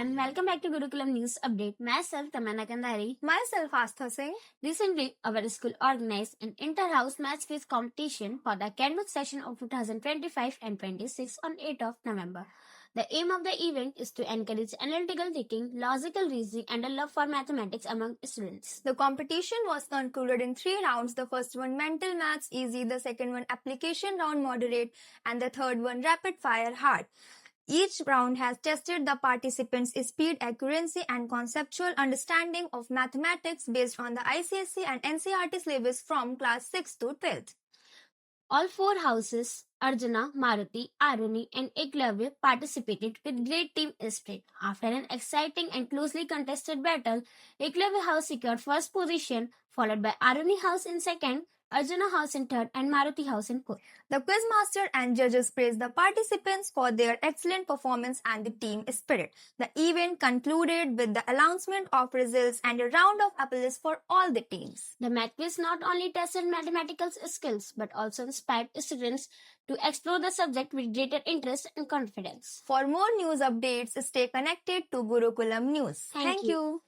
everyone, welcome back to Gurukulam News Update. Myself, Tamanna Kandari. Myself, Astha Singh. Recently, our school organized an inter-house match quiz competition for the academic session of 2025 and 26 on 8th of November. The aim of the event is to encourage analytical thinking, logical reasoning, and a love for mathematics among students. The competition was concluded in 3 rounds. The first one, mental maths easy, the second one, application round moderate, and the third one, rapid fire hard. Each round has tested the participants' speed, accuracy, and conceptual understanding of mathematics based on the ICSE and NCERT syllabus from class 6 to 12th. All 4 houses, Arjuna, Maruti, Aruni, and Eklavya, participated with great team spirit. After an exciting and closely contested battle, Eklavya House secured first position, followed by Aruni House in second, Arjuna House in third, and Maruti House in fourth. The quizmaster and judges praised the participants for their excellent performance and the team spirit. The event concluded with the announcement of results and a round of applause for all the teams. The math quiz not only tested mathematical skills but also inspired students to explore the subject with greater interest and confidence. For more news updates, stay connected to Gurukulam News. Thank you.